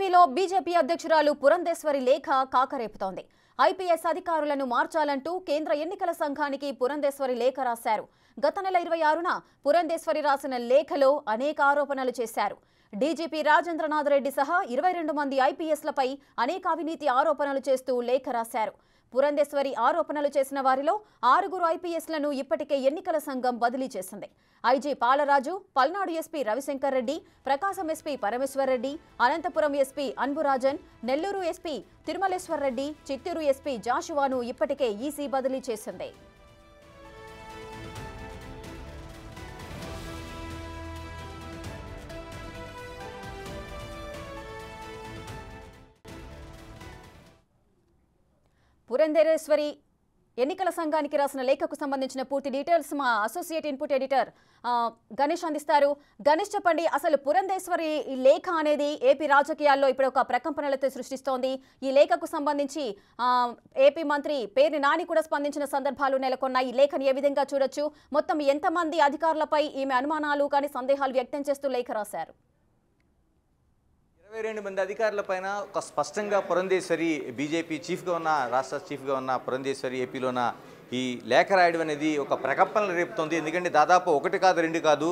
ఏపీలో బీజేపీ అధ్యక్షురాలు పురంధేశ్వరి లేఖ కాకరేపుతోంది. ఐపీఎస్ అధికారులను మార్చాలంటూ కేంద్ర ఎన్నికల సంఘానికి పురంధేశ్వరి లేఖ రాశారు. గత నెల 26న పురంధేశ్వరి రాసిన లేఖలో అనేక ఆరోపణలు చేశారు. డీజీపీ రాజేంద్రనాథ్ రెడ్డి సహా 22 మంది ఐపీఎస్లపై అనేక అవినీతి ఆరోపణలు చేస్తూ లేఖ రాశారు. పురంధేశ్వరి ఆరోపణలు చేసిన వారిలో 6 ఐపీఎస్లను ఇప్పటికే ఎన్నికల సంఘం బదిలీ చేసింది. IG Palaraju, Palnadu SP Ravishankar Reddy, Prakasam SP Parameshwar Reddy, Anantapuram SP Anburajan, Nellore SP Tirumaleshwar Reddy, Chittoor SP జాషువాను ఇప్పటికే ఈసీ బదిలీ చేసింది. పురంధేశ్వరి ఎన్నికల సంఘానికి రాసిన లేఖకు సంబంధించిన పూర్తి డీటెయిల్స్ మా అసోసియేట్ ఇన్పుట్ ఎడిటర్ గణేష్ అందిస్తారు. గణేష్, చెప్పండి, అసలు పురంధేశ్వరి లేఖ అనేది ఏపీ రాజకీయాల్లో ఇప్పుడు ఒక ప్రకంపనలతో సృష్టిస్తోంది. ఈ లేఖకు సంబంధించి ఏపీ మంత్రి పేర్ని నాని కూడా స్పందించిన సందర్భాలు నెలకొన్నాయి. ఈ లేఖను ఏ విధంగా చూడొచ్చు? మొత్తం ఎంతమంది అధికారులపై ఈమె అనుమానాలు కానీ సందేహాలు వ్యక్తం చేస్తూ లేఖ రాశారు? 22 మంది అధికారులపైన ఒక స్పష్టంగా పురంధేశ్వరి బీజేపీ చీఫ్గా ఉన్న రాష్ట్ర చీఫ్గా ఉన్న పురంధేశ్వరి ఏపీలోన ఈ లేఖ రాయడం అనేది ఒక ప్రకంపనలు రేపుతోంది. ఎందుకంటే దాదాపు 1 కాదు 2 కాదు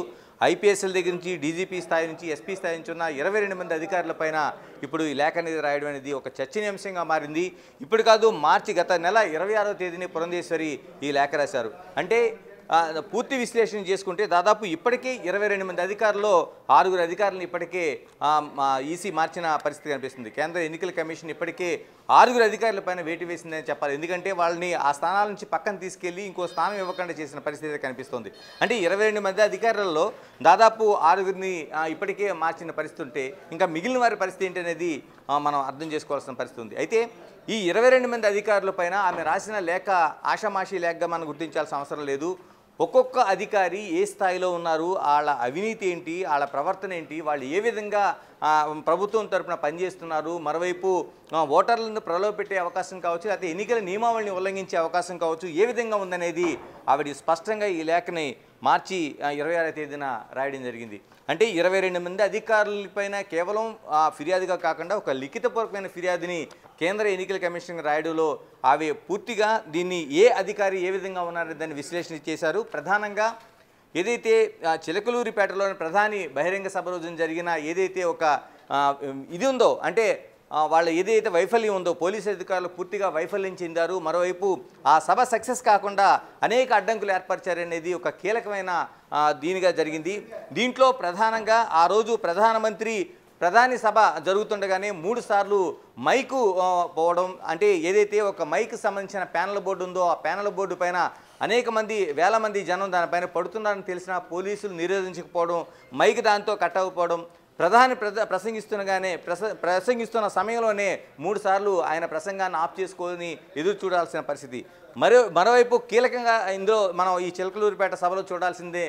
ఐపీఎస్ఎల్ దగ్గర నుంచి డీజీపీ స్థాయి నుంచి ఎస్పీ స్థాయి నుంచి ఉన్న 22 మంది అధికారులపైన ఇప్పుడు ఈ లేఖ అనేది రాయడం అనేది ఒక చర్చనీయాంశంగా మారింది. ఇప్పుడు కాదు, గత నెల 26వ తేదీని పురంధేశ్వరి ఈ లేఖ రాశారు. అంటే పూర్తి విశ్లేషణ చేసుకుంటే దాదాపు ఇప్పటికే 22 మంది అధికారుల్లో 6 అధికారులను ఇప్పటికే ఈసీ మార్చిన పరిస్థితి కనిపిస్తుంది. కేంద్ర ఎన్నికల కమిషన్ ఇప్పటికే 6 అధికారులపైన వేటు వేసిందని చెప్పాలి. ఎందుకంటే వాళ్ళని ఆ స్థానాల నుంచి పక్కన తీసుకెళ్లి ఇంకో స్థానం ఇవ్వకుండా చేసిన పరిస్థితి కనిపిస్తుంది. అంటే 22 మంది అధికారులలో దాదాపు 6 ఇప్పటికే మార్చిన పరిస్థితి ఉంటే ఇంకా మిగిలిన వారి పరిస్థితి ఏంటనేది మనం అర్థం చేసుకోవాల్సిన పరిస్థితి ఉంది. అయితే ఈ 22 మంది అధికారులపైన ఆమె రాసిన లేఖ ఆషామాషి లేఖగా మనం గుర్తించాల్సిన అవసరం లేదు. ఒక్కొక్క అధికారి ఏ స్థాయిలో ఉన్నారు, వాళ్ళ అవినీతి ఏంటి, వాళ్ళ ప్రవర్తన ఏంటి, వాళ్ళు ఏ విధంగా ప్రభుత్వం తరపున పనిచేస్తున్నారు, మరోవైపు ఓటర్లను ప్రలోభపెట్టే అవకాశం కావచ్చు, లేకపోతే ఎన్నికల నియమావళిని ఉల్లంఘించే అవకాశం కావచ్చు, ఏ విధంగా ఉందనేది ఆవిడ స్పష్టంగా ఈ లేఖని మార్చి 26వ తేదీన రాయడం జరిగింది. అంటే 22 మంది అధికారులపైన కేవలం ఫిర్యాదుగా కాకుండా ఒక లిఖితపూర్వకమైన ఫిర్యాదుని కేంద్ర ఎన్నికల కమిషన్ రాయడంలో అవి పూర్తిగా దీన్ని ఏ అధికారి ఏ విధంగా ఉన్నారో దాన్ని విశ్లేషణ చేశారు. ప్రధానంగా ఏదైతే చిలకలూరిపేటలోని ప్రధాని బహిరంగ సభ రోజున జరిగిన ఏదైతే ఒక ఇది ఉందో, అంటే వాళ్ళ ఏదైతే వైఫల్యం ఉందో, పోలీసు అధికారులు పూర్తిగా వైఫల్యం చెందారు. మరోవైపు ఆ సభ సక్సెస్ కాకుండా అనేక అడ్డంకులు ఏర్పరిచారనేది ఒక కీలకమైన దీనిగా జరిగింది. దీంట్లో ప్రధానంగా ఆ రోజు ప్రధాని సభ జరుగుతుండగానే 3 సార్లు మైకు పోవడం, అంటే ఏదైతే ఒక మైక్ సంబంధించిన ప్యానల్ బోర్డు ఉందో ఆ ప్యానల్ బోర్డు పైన అనేక మంది వేల మంది జనం దానిపైన పడుతున్నారని తెలిసిన పోలీసులు నిరోధించకపోవడం, మైక్ దాంతో కట్ అవ్వకపోవడం, ప్రధాని ప్రసంగిస్తున్న సమయంలోనే 3 సార్లు ఆయన ప్రసంగాన్ని ఆఫ్ చేసుకొని ఎదురు చూడాల్సిన పరిస్థితి. మరోవైపు కీలకంగా ఇందులో మనం ఈ చిలకలూరిపేట సభలో చూడాల్సిందే,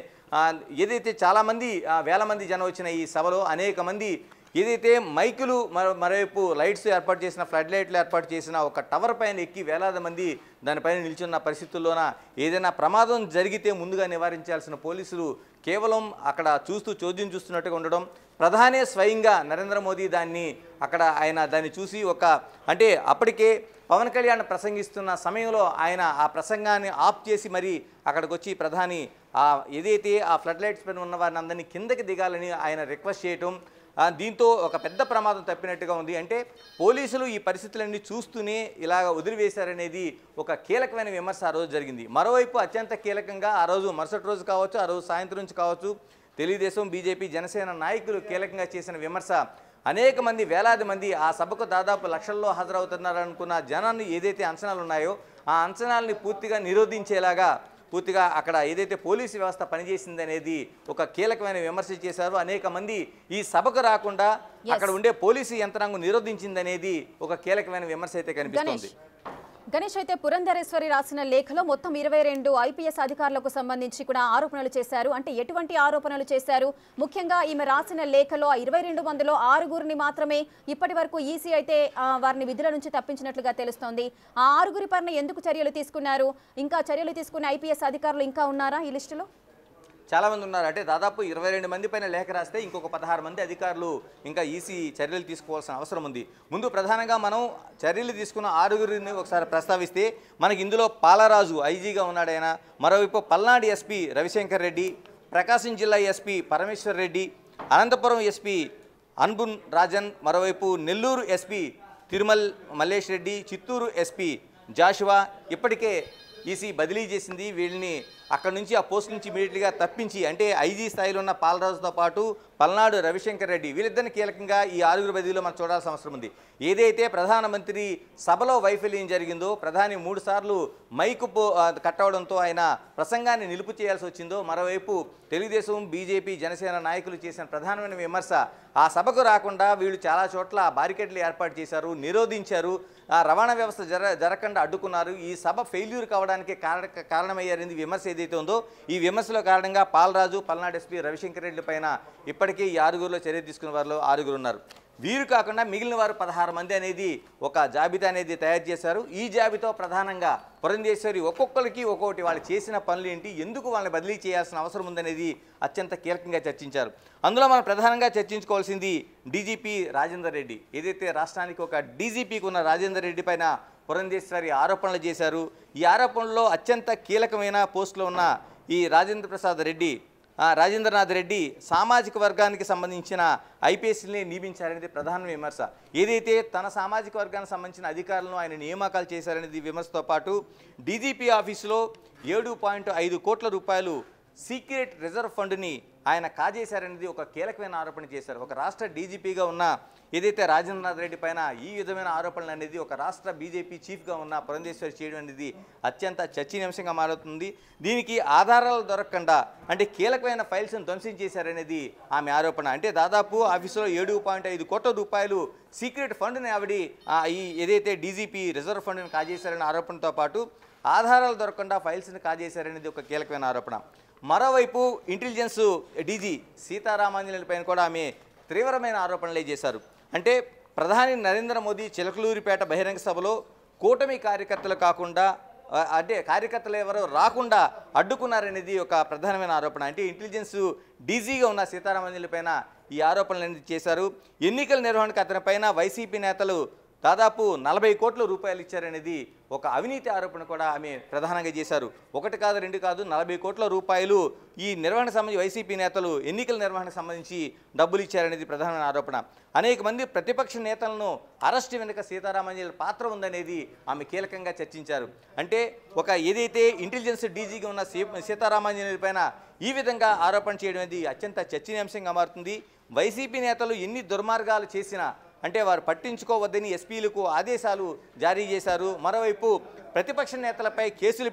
ఏదైతే చాలామంది వేల మంది జనం వచ్చిన ఈ సభలో అనేక మంది ఏదైతే మైకులు మరోవైపు లైట్స్ ఏర్పాటు చేసిన, ఫ్లడ్ లైట్లు ఏర్పాటు చేసిన ఒక టవర్ పైన ఎక్కి వేలాది మంది దానిపైన నిల్చున్న పరిస్థితుల్లోన ఏదైనా ప్రమాదం జరిగితే ముందుగా నివారించాల్సిన పోలీసులు కేవలం అక్కడ చోద్యం చూస్తున్నట్టుగా ఉండడం, ప్రధానే స్వయంగా నరేంద్ర మోదీ దాన్ని చూసి అంటే అప్పటికే పవన్ కళ్యాణ్ ప్రసంగిస్తున్న సమయంలో ఆయన ఆ ప్రసంగాన్ని ఆఫ్ చేసి మరి అక్కడికి వచ్చి ప్రధాని ఏదైతే ఆ ఫ్లడ్ లైట్స్ పైన ఉన్న వారిని అందరినీ కిందకి దిగాలని ఆయన రిక్వెస్ట్ చేయటం, దీంతో ఒక పెద్ద ప్రమాదం తప్పినట్టుగా ఉంది. అంటే పోలీసులు ఈ పరిస్థితులన్నీ చూస్తూనే ఇలాగ వదిలివేశారనేది ఒక కీలకమైన విమర్శ ఆ రోజు జరిగింది. మరోవైపు అత్యంత కీలకంగా ఆ రోజు మరుసటి రోజు కావచ్చు, ఆ రోజు సాయంత్రం నుంచి కావచ్చు, తెలుగుదేశం, బీజేపీ, జనసేన నాయకులు కీలకంగా చేసిన విమర్శ, అనేక మంది వేలాది మంది ఆ సభకు దాదాపు లక్షల్లో హాజరవుతున్నారనుకున్న జనాన్ని ఏదైతే అంచనాలు ఉన్నాయో ఆ అంచనాలని పూర్తిగా నిరోధించేలాగా పూర్తిగా అక్కడ ఏదైతే పోలీసు వ్యవస్థ పనిచేసిందనేది ఒక కీలకమైన విమర్శ చేశారు. అనేక మంది ఈ సభకు రాకుండా అక్కడ ఉండే పోలీసు యంత్రాంగం నిరోధించిందనేది ఒక కీలకమైన విమర్శ అయితే కనిపిస్తుంది. గణేష్, అయితే పురంధరేశ్వరి రాసిన లేఖలో మొత్తం 22 ఐపీఎస్ అధికారులకు సంబంధించి కూడా ఆరోపణలు చేశారు. అంటే ఎటువంటి ఆరోపణలు చేశారు? ముఖ్యంగా ఈమె రాసిన లేఖలో 22 మందిలో 6 మాత్రమే ఇప్పటి వరకు ఈసీ అయితే వారిని విధుల నుంచి తప్పించినట్లుగా తెలుస్తోంది. ఆ 6 పైన ఎందుకు చర్యలు తీసుకున్నారు? ఇంకా చర్యలు తీసుకునే ఐపీఎస్ అధికారులు ఇంకా ఉన్నారా ఈ లిస్టులో? చాలామంది ఉన్నారు. అంటే దాదాపు 22 మంది పైన లేఖ రాస్తే ఇంకొక 16 మంది అధికారులు ఇంకా ఈసీ చర్యలు తీసుకోవాల్సిన అవసరం ఉంది. ముందు ప్రధానంగా మనం చర్యలు తీసుకున్న 6గురిని ఒకసారి ప్రస్తావిస్తే మనకి ఇందులో పాలరాజు ఐజీగా ఉన్నాడు ఆయన, మరోవైపు పల్నాడు ఎస్పీ రవిశంకర్ రెడ్డి, ప్రకాశం జిల్లా ఎస్పీ పరమేశ్వర్ రెడ్డి, అనంతపురం ఎస్పీ అన్బున్ రాజన్, మరోవైపు నెల్లూరు ఎస్పీ తిరుమల్ మల్లేష్ రెడ్డి, చిత్తూరు ఎస్పీ జాషువా. ఇప్పటికే ఈసీ బదిలీ చేసింది వీళ్ళని. అక్కడ నుంచి ఆ పోస్ట్ నుంచి ఇమీడియట్గా తప్పించి, అంటే ఐజీ స్థాయిలో ఉన్న పాలరాజుతో పాటు పల్నాడు రవిశంకర్ రెడ్డి వీళ్ళిద్దరిని కీలకంగా ఈ 6గురు బదిలీలో మనం చూడాల్సిన అవసరం ఉంది. ఏదైతే ప్రధానమంత్రి సభలో వైఫల్యం జరిగిందో, ప్రధాని 3 సార్లు మైకు కట్టవడంతో ఆయన ప్రసంగాన్ని నిలుపు చేయాల్సి వచ్చిందో, మరోవైపు తెలుగుదేశం బీజేపీ జనసేన నాయకులు చేసిన ప్రధానమైన విమర్శ ఆ సభకు రాకుండా వీళ్ళు చాలా చోట్ల బారికేడ్లు ఏర్పాటు చేశారు, నిరోధించారు, రవాణా వ్యవస్థ జరగకుండా అడ్డుకున్నారు, ఈ సభ ఫెయిల్యూర్ కావడానికి కారణమయ్యారని విమర్శ ఏదైతే ఉందో, ఈ విమర్శల కారణంగా పాలరాజు, పల్నాడు ఎస్పీ రవిశంకర్ రెడ్డి పైన ఇప్పటికీ ఈ 6గురిలో చర్య తీసుకున్న వారిలో 6గురు ఉన్నారు. వీరు కాకుండా మిగిలిన వారు 16 మంది అనేది ఒక జాబితా అనేది తయారు చేశారు. ఈ జాబితా ప్రధానంగా పురంధేశ్వరి ఒక్కొక్కరికి ఒక్కొక్కటి వాళ్ళు చేసిన పనులు ఏంటి, ఎందుకు వాళ్ళని బదిలీ చేయాల్సిన అవసరం ఉందనేది అత్యంత కీలకంగా చర్చించారు. అందులో మనం ప్రధానంగా చర్చించుకోవాల్సింది డీజీపీ రాజేందర్ రెడ్డి. ఏదైతే రాష్ట్రానికి ఒక డీజీపీకి ఉన్న రాజేందర్ రెడ్డి పైన పురంధేశ్వరి ఆరోపణలు చేశారు. ఈ ఆరోపణలో అత్యంత కీలకమైన పోస్టులో ఉన్న ఈ రాజేంద్రనాథ్ రెడ్డి సామాజిక వర్గానికి సంబంధించిన ఐపీఎస్ని నియమించారనేది ప్రధాన విమర్శ. ఏదైతే తన సామాజిక వర్గానికి సంబంధించిన అధికారులను ఆయన నియామకాలు చేశారనేది విమర్శతో పాటు డీజీపీ ఆఫీసులో 7.5 కోట్ల రూపాయలు సీక్రెట్ రిజర్వ్ ఫండ్ని ఆయన కాజేశారనేది ఒక కీలకమైన ఆరోపణ చేశారు. ఒక రాష్ట్ర డీజీపీగా ఉన్న ఏదైతే రాజేంద్రనాథ్ రెడ్డి పైన ఈ విధమైన ఆరోపణలు అనేది ఒక రాష్ట్ర బీజేపీ చీఫ్గా ఉన్న పురంధేశ్వరి చేయడం అనేది అత్యంత చర్చనీయాంశంగా మారుతుంది. దీనికి ఆధారాలు దొరకకుండా, అంటే కీలకమైన ఫైల్స్ను ధ్వంసం చేశారనేది ఆమె ఆరోపణ. అంటే దాదాపు ఆఫీసులో 7.5 కోట్ల రూపాయలు సీక్రెట్ ఫండ్ని ఆవిడ ఈ ఏదైతే డీజీపీ రిజర్వ్ ఫండ్ని కాజేశారనే ఆరోపణతో పాటు ఆధారాలు దొరకకుండా ఫైల్స్ని కాజేశారనేది ఒక కీలకమైన ఆరోపణ. మరోవైపు ఇంటెలిజెన్స్ డీజీ సీతారామాంజనేయుల పైన కూడా ఆమె తీవ్రమైన ఆరోపణలే చేశారు. అంటే ప్రధాని నరేంద్ర మోదీ చిలకలూరిపేట బహిరంగ సభలో కూటమి కార్యకర్తలు కాకుండా, అంటే కార్యకర్తలు ఎవరో రాకుండా అడ్డుకున్నారనేది ఒక ప్రధానమైన ఆరోపణ. అంటే ఇంటెలిజెన్స్ డీజీగా ఉన్న సీతారామాంజనేయుల పైన ఈ ఆరోపణలు అనేది చేశారు. ఎన్నికల నిర్వహణకు అతని పైన వైసీపీ నేతలు దాదాపు 40 కోట్ల రూపాయలు ఇచ్చారనేది ఒక అవినీతి ఆరోపణ కూడా ఆమె ప్రధానంగా చేశారు. 1 కాదు 2 కాదు 40 కోట్ల రూపాయలు ఈ నిర్వహణకు సంబంధించి వైసీపీ నేతలు ఎన్నికల నిర్వహణకు సంబంధించి డబ్బులు ఇచ్చారనేది ప్రధానమైన ఆరోపణ. అనేక మంది ప్రతిపక్ష నేతలను అరెస్ట్ వెనుక సీతారామాంజనేయుల పాత్ర ఉందనేది ఆమె కీలకంగా చర్చించారు. అంటే ఒక ఏదైతే ఇంటెలిజెన్స్ డీజీగా ఉన్న సీతారామాంజనేయుల పైన ఈ విధంగా ఆరోపణ చేయడం అనేది అత్యంత చర్చనీయాంశంగా మారుతుంది. వైసీపీ నేతలు ఎన్ని దుర్మార్గాలు చేసినా అంటే వారు పట్టించుకోవద్దని ఎస్పీలకు ఆదేశాలు జారీ చేశారు. మరోవైపు ప్రతిపక్ష నేతలపై కేసులు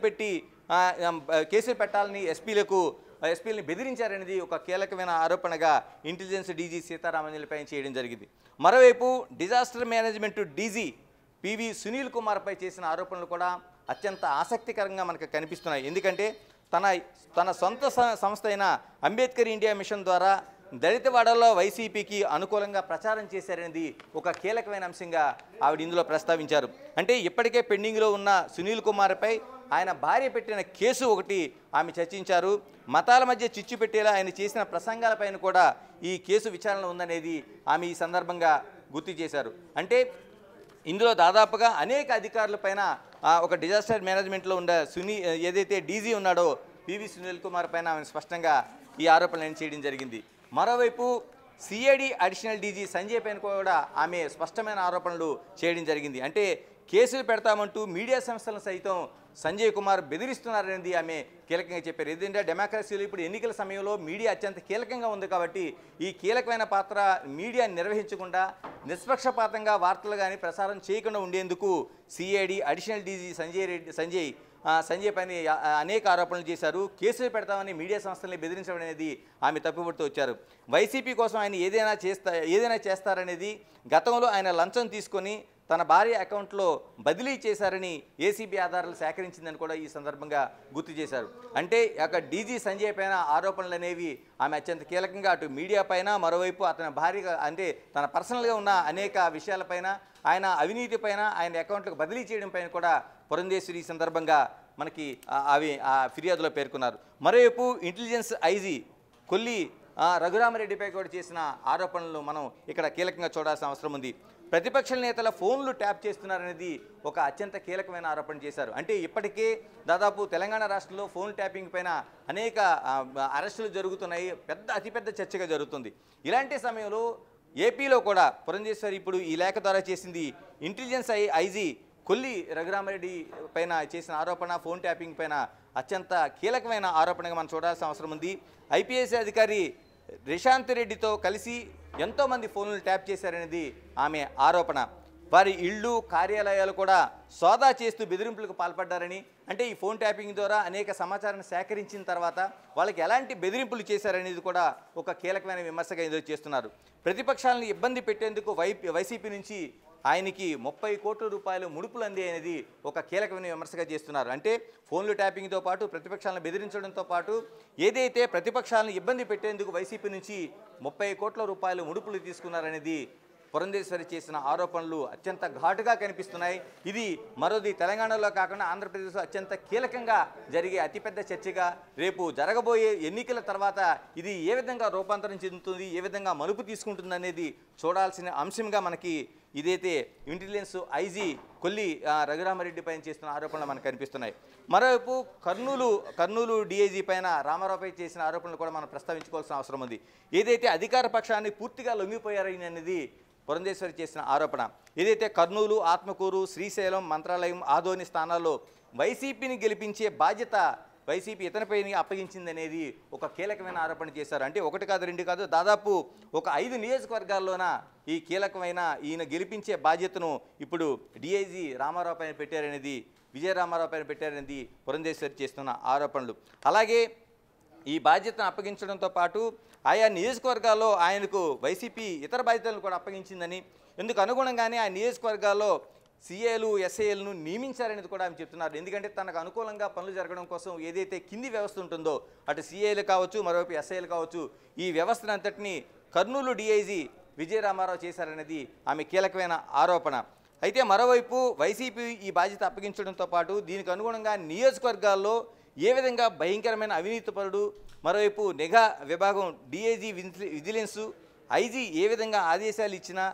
పెట్టాలని ఎస్పీలని బెదిరించారనేది ఒక కీలకమైన ఆరోపణగా ఇంటెలిజెన్స్ డీజీ సీతారామాంజనేయులపై చేయడం జరిగింది. మరోవైపు disaster management DG PV Sunil కుమార్పై చేసిన ఆరోపణలు కూడా అత్యంత ఆసక్తికరంగా మనకు కనిపిస్తున్నాయి. ఎందుకంటే తన సొంత సంస్థ అయిన అంబేద్కర్ ఇండియా మిషన్ ద్వారా దళితవాడలో వైసీపీకి అనుకూలంగా ప్రచారం చేశారనేది ఒక కీలకమైన అంశంగా ఆవిడ ఇందులో ప్రస్తావించారు. అంటే ఇప్పటికే పెండింగ్లో ఉన్న సునీల్ కుమార్పై ఆయన భార్య పెట్టిన కేసు ఒకటి ఆమె చర్చించారు. మతాల మధ్య చిచ్చు పెట్టేలా ఆయన చేసిన ప్రసంగాలపైన కూడా ఈ కేసు విచారణ ఉందనేది ఆమె ఈ సందర్భంగా గుర్తు చేశారు. అంటే ఇందులో దాదాపుగా అనేక అధికారులపైన ఒక డిజాస్టర్ మేనేజ్మెంట్లో ఉన్న ఏదైతే డీజీ ఉన్నాడో పివి సునీల్ కుమార్ పైన ఆమె స్పష్టంగా ఈ ఆరోపణలు చేయడం జరిగింది. మరోవైపు సిఐడి అడిషనల్ డీజీ సంజయ్ పైన కూడా ఆమె స్పష్టమైన ఆరోపణలు చేయడం జరిగింది. అంటే కేసులు పెడతామంటూ మీడియా సంస్థలను సైతం సంజయ్ కుమార్ బెదిరిస్తున్నారనేది ఆమె కీలకంగా చెప్పారు. ఎందుకంటే డెమోక్రసీలో ఇప్పుడు ఎన్నికల సమయంలో మీడియా అత్యంత కీలకంగా ఉంది కాబట్టి ఈ కీలకమైన పాత్ర మీడియా నిర్వహించకుండా నిష్పక్షపాతంగా వార్తలు కానీ ప్రసారం చేయకుండా ఉండేందుకు సిఐడి అడిషనల్ డీజీ సంజయ్ పైన అనేక ఆరోపణలు చేశారు. కేసులు పెడతామని మీడియా సంస్థల్ని బెదిరించడం అనేది ఆమె తప్పుపడుతూ వచ్చారు. వైసీపీ కోసం ఆయన ఏదైనా చేస్తారనేది గతంలో ఆయన లంచం తీసుకొని తన భార్య అకౌంట్లో బదిలీ చేశారని ఏసీబీ ఆధారాలు సేకరించిందని కూడా ఈ సందర్భంగా గుర్తు చేశారు. అంటే అక్కడ డీజీ సంజయ్ పైన ఆరోపణలు అనేవి ఆమె అత్యంత కీలకంగా అటు మీడియా పైన, మరోవైపు అతని భార్య అంటే తన పర్సనల్గా ఉన్న అనేక విషయాలపైన, ఆయన అవినీతి పైన, ఆయన అకౌంట్లకు బదిలీ చేయడం పైన కూడా పురంధేశ్వరి ఈ సందర్భంగా మనకి అవి ఆ ఫిర్యాదులో పేర్కొన్నారు. మరోవైపు ఇంటెలిజెన్స్ ఐజీ కొల్లి రఘురామరెడ్డిపై కూడా చేసిన ఆరోపణలు మనం ఇక్కడ కీలకంగా చూడాల్సిన అవసరం ఉంది. ప్రతిపక్ష నేతల ఫోన్లు ట్యాప్ చేస్తున్నారనేది ఒక అత్యంత కీలకమైన ఆరోపణ చేశారు. అంటే ఇప్పటికే దాదాపు తెలంగాణ రాష్ట్రంలో ఫోన్ ట్యాపింగ్ పైన అనేక అరెస్టులు జరుగుతున్నాయి, అతిపెద్ద చర్చగా జరుగుతుంది. ఇలాంటి సమయంలో ఏపీలో కూడా పురంధేశ్వరి ఇప్పుడు ఈ లేఖ ద్వారా చేసింది ఇంటెలిజెన్స్ ఐజీ కొల్లి రఘురామరెడ్డి పైన చేసిన ఆరోపణ ఫోన్ ట్యాపింగ్ పైన అత్యంత కీలకమైన ఆరోపణగా మనం చూడాల్సిన అవసరం ఉంది. ఐపీఎస్ అధికారి రిషాంత్ రెడ్డితో కలిసి ఎంతోమంది ఫోన్లు ట్యాప్ చేశారనేది ఆమె ఆరోపణ. వారి ఇళ్ళు కార్యాలయాలు కూడా సోదా చేస్తూ బెదిరింపులకు పాల్పడ్డారని, అంటే ఈ ఫోన్ ట్యాపింగ్ ద్వారా అనేక సమాచారాన్ని సేకరించిన తర్వాత వాళ్ళకి ఎలాంటి బెదిరింపులు చేశారనేది కూడా ఒక కీలకమైన విమర్శగా ఇందులో చేస్తున్నారు. ప్రతిపక్షాలను ఇబ్బంది పెట్టేందుకు వైసీపీ నుంచి ఆయనకి 30 కోట్ల రూపాయలు ముడుపులు అంది అనేది ఒక కీలకమైన విమర్శగా చేస్తున్నారు. అంటే ఫోన్లు ట్యాపింగ్తో పాటు ప్రతిపక్షాలను బెదిరించడంతో పాటు ఏదైతే ప్రతిపక్షాలను ఇబ్బంది పెట్టేందుకు వైసీపీ నుంచి 30 కోట్ల రూపాయలు ముడుపులు తీసుకున్నారనేది పురంధేశ్వరి చేసిన ఆరోపణలు అత్యంత ఘాటుగా కనిపిస్తున్నాయి. ఇది మరోది తెలంగాణలో కాకుండా ఆంధ్రప్రదేశ్లో అత్యంత కీలకంగా జరిగే అతిపెద్ద చర్చగా రేపు జరగబోయే ఎన్నికల తర్వాత ఇది ఏ విధంగా రూపాంతరం చెందుతుంది, ఏ విధంగా మలుపు తీసుకుంటుంది అనేది చూడాల్సిన అంశంగా మనకి ఇదైతే ఇంటెలిజెన్స్ ఐజీ కొల్లి రఘురామరెడ్డి పైన చేస్తున్న ఆరోపణలు మనకు కనిపిస్తున్నాయి. మరోవైపు కర్నూలు డీఐజీ పైన రామారావుపై చేసిన ఆరోపణలు కూడా మనం ప్రస్తావించుకోవాల్సిన అవసరం ఉంది. ఏదైతే అధికార పక్షాన్ని పూర్తిగా లొంగిపోయారని అనేది పురంధేశ్వరి చేసిన ఆరోపణ. ఏదైతే కర్నూలు, ఆత్మకూరు, శ్రీశైలం, మంత్రాలయం, ఆదోని స్థానాల్లో వైసీపీని గెలిపించే బాధ్యత వైసీపీ ఇతనిపై అప్పగించిందనేది ఒక కీలకమైన ఆరోపణ చేశారు. అంటే 1 కాదు 2 కాదు దాదాపు ఒక 5 నియోజకవర్గాల్లోన ఈ కీలకమైన ఈయన గెలిపించే బాధ్యతను ఇప్పుడు డీఐజీ రామారావు పైన పెట్టారనేది, విజయ రామారావు పైన పెట్టారనేది పురంధేశ్వరి చేస్తున్న ఆరోపణలు. అలాగే ఈ బాధ్యతను అప్పగించడంతో పాటు ఆయా నియోజకవర్గాల్లో ఆయనకు వైసీపీ ఇతర బాధ్యతలను కూడా అప్పగించిందని, ఎందుకు అనుగుణంగానే ఆ నియోజకవర్గాల్లో సీఏలు ఎస్ఐలను నియమించారనేది కూడా ఆమె చెప్తున్నారు. ఎందుకంటే తనకు అనుకూలంగా పనులు జరగడం కోసం ఏదైతే కింది వ్యవస్థ ఉంటుందో అటు సీఏలు కావచ్చు, మరోవైపు ఎస్ఐలు కావచ్చు, ఈ వ్యవస్థను అంతటినీ కర్నూలు డీఐజీ విజయ రామారావు చేశారనేది ఆమె కీలకమైన ఆరోపణ. అయితే మరోవైపు వైసీపీ ఈ బాధ్యత అప్పగించడంతో పాటు దీనికి అనుగుణంగా నియోజకవర్గాల్లో ఏ విధంగా భయంకరమైన అవినీతిపరుడు, మరోవైపు నిఘా విభాగం డీఐజీ విజిలెన్సు ఐజీ ఏ విధంగా ఆదేశాలు ఇచ్చినా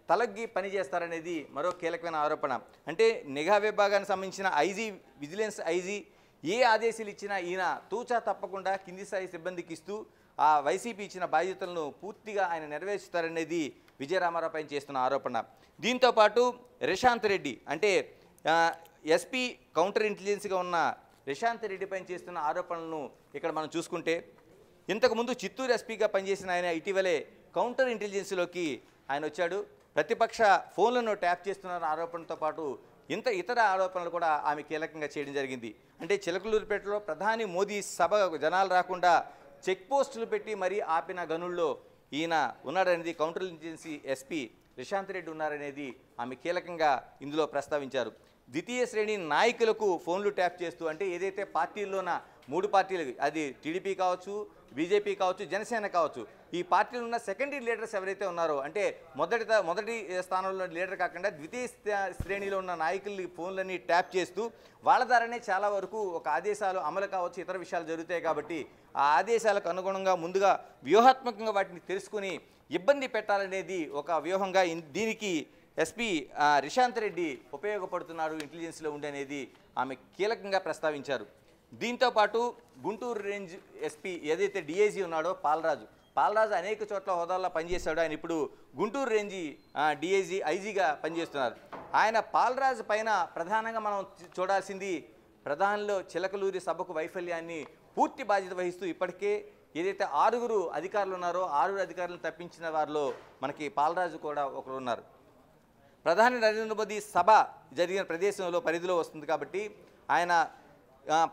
తలగ్గి పనిచేస్తారనేది మరో కీలకమైన ఆరోపణ. అంటే నిఘా విభాగానికి సంబంధించిన ఐజీ విజిలెన్స్ ఐజీ ఏ ఆదేశాలు ఇచ్చినా ఈయన తూచా తప్పకుండా కింది స్థాయి సిబ్బందికి ఇస్తూ ఆ వైసీపీ ఇచ్చిన బాధ్యతలను పూర్తిగా ఆయన నెరవేరుస్తారనేది విజయరామారావు పైన చేస్తున్న ఆరోపణ. దీంతోపాటు రిషాంత్ రెడ్డి అంటే ఎస్పీ కౌంటర్ ఇంటెలిజెన్స్గా ఉన్న రిషాంత్ రెడ్డి పైన చేస్తున్న ఆరోపణలను ఇక్కడ మనం చూసుకుంటే, ఇంతకుముందు చిత్తూరు ఎస్పీగా పనిచేసిన ఆయన ఇటీవలే కౌంటర్ ఇంటెలిజెన్స్లోకి ఆయన వచ్చాడు. ప్రతిపక్ష ఫోన్లను ట్యాప్ చేస్తున్న ఆరోపణతో పాటు ఇతర ఆరోపణలు కూడా ఆమె కీలకంగా చేయడం జరిగింది. అంటే చిలకలూరుపేటలో ప్రధాని మోదీ సభ జనాలు రాకుండా చెక్ పోస్టులు పెట్టి మరీ ఆపిన గనుల్లో ఈయన ఉన్నాడనేది కౌంటర్ ఇంటెలిజెన్సీ ఎస్పీ రిషాంత్ రెడ్డి ఉన్నారనేది ఆమె కీలకంగా ఇందులో ప్రస్తావించారు. ద్వితీయ శ్రేణి నాయకులకు ఫోన్లు ట్యాప్ చేస్తూ, అంటే ఏదైతే పార్టీల్లోన 3 పార్టీలు, అది టీడీపీ కావచ్చు, బీజేపీ కావచ్చు, జనసేన కావచ్చు, ఈ పార్టీలో ఉన్న సెకండరీ లీడర్స్ ఎవరైతే ఉన్నారో, అంటే మొదటి స్థానంలో లీడర్ కాకుండా ద్వితీయ శ్రేణిలో ఉన్న నాయకుల్ని ఫోన్లన్నీ ట్యాప్ చేస్తూ వాళ్ళ ద్వారానే చాలా వరకు ఒక ఆదేశాలు అమలు కావచ్చు, ఇతర విషయాలు జరుగుతాయి. కాబట్టి ఆ ఆదేశాలకు అనుగుణంగా ముందుగా వ్యూహాత్మకంగా వాటిని తెలుసుకుని ఇబ్బంది పెట్టాలనేది ఒక వ్యూహంగా దీనికి ఎస్పీ రిషాంత్ రెడ్డి ఉపయోగపడుతున్నాడు ఇంటెలిజెన్స్లో ఉండేది ఆమె కీలకంగా ప్రస్తావించారు. దీంతోపాటు గుంటూరు రేంజ్ ఎస్పీ ఏదైతే డీఐజీ ఉన్నాడో పాలరాజు అనేక చోట్ల హోదాల్లో పనిచేశాడు. ఆయన ఇప్పుడు గుంటూరు రేంజ్ డీఐజీ ఐజీగా పనిచేస్తున్నారు. ఆయన పాలరాజు పైన ప్రధానంగా మనం చూడాల్సింది ప్రధానిలో చిలకలూరి సభకు వైఫల్యాన్ని పూర్తి బాధ్యత వహిస్తూ ఇప్పటికే ఏదైతే 6 అధికారులు ఉన్నారో 6 అధికారులను తప్పించిన వారిలో మనకి పాలరాజు కూడా ఒకరు ఉన్నారు. ప్రధాని నరేంద్ర మోదీ సభ జరిగిన ప్రదేశంలో పరిధిలో వస్తుంది కాబట్టి ఆయన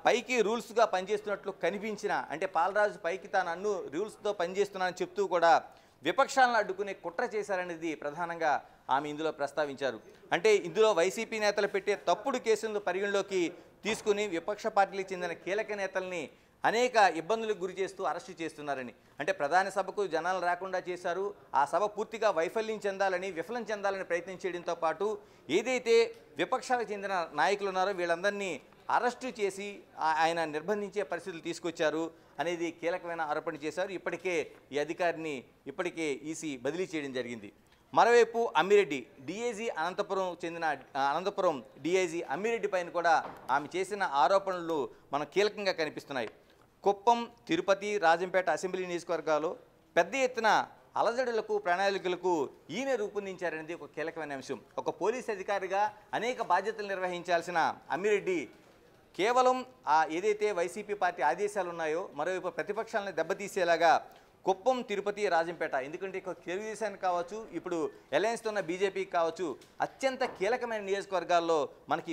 పైకి రూల్స్గా పనిచేస్తున్నట్లు కనిపించిన, అంటే పాలరాజు పైకి తాను అన్ను రూల్స్తో పనిచేస్తున్నానని చెప్తూ కూడా విపక్షాలను అడ్డుకునే కుట్ర చేశారనేది ప్రధానంగా ఆమె ఇందులో ప్రస్తావించారు. అంటే ఇందులో వైసీపీ నేతలు పెట్టే తప్పుడు కేసులను పరిగణలోకి తీసుకుని విపక్ష పార్టీలకు చెందిన కీలక నేతల్ని అనేక ఇబ్బందులకు గురి చేస్తూ అరెస్టు చేస్తున్నారని, అంటే ప్రధాన సభకు జనాలు రాకుండా చేశారు, ఆ సభ పూర్తిగా విఫలం చెందాలని ప్రయత్నం చేయడంతో పాటు ఏదైతే విపక్షాలకు చెందిన నాయకులు ఉన్నారో వీళ్ళందరినీ అరెస్టు చేసి ఆయన నిర్బంధించే పరిస్థితులు తీసుకొచ్చారు అనేది కీలకమైన ఆరోపణ చేశారు. ఇప్పటికే ఈ అధికారిని ఇప్పటికే ఈసీ బదిలీ చేయడం జరిగింది. మరోవైపు అమ్మిరెడ్డి డిఐజీ అనంతపురం డిఐజీ అమ్మిరెడ్డి పైన కూడా ఆమె చేసిన ఆరోపణలు మనం కీలకంగా కనిపిస్తున్నాయి. కుప్పం, తిరుపతి, రాజంపేట అసెంబ్లీ నియోజకవర్గాల్లో పెద్ద ఎత్తున అలజడులకు, ప్రణాళికలకు ఈయన రూపొందించారనేది ఒక కీలకమైన అంశం. ఒక పోలీస్ అధికారిగా అనేక బాధ్యతలు నిర్వహించాల్సిన అమ్మిరెడ్డి కేవలం ఏదైతే వైసీపీ పార్టీ ఆదేశాలు ఉన్నాయో మరోవైపు ప్రతిపక్షాలను దెబ్బతీసేలాగా కుప్పం, తిరుపతి, రాజంపేట, ఎందుకంటే తెలుగుదేశానికి కావచ్చు, ఇప్పుడు అలయన్స్తో ఉన్న బీజేపీకి కావచ్చు, అత్యంత కీలకమైన నియోజకవర్గాల్లో మనకి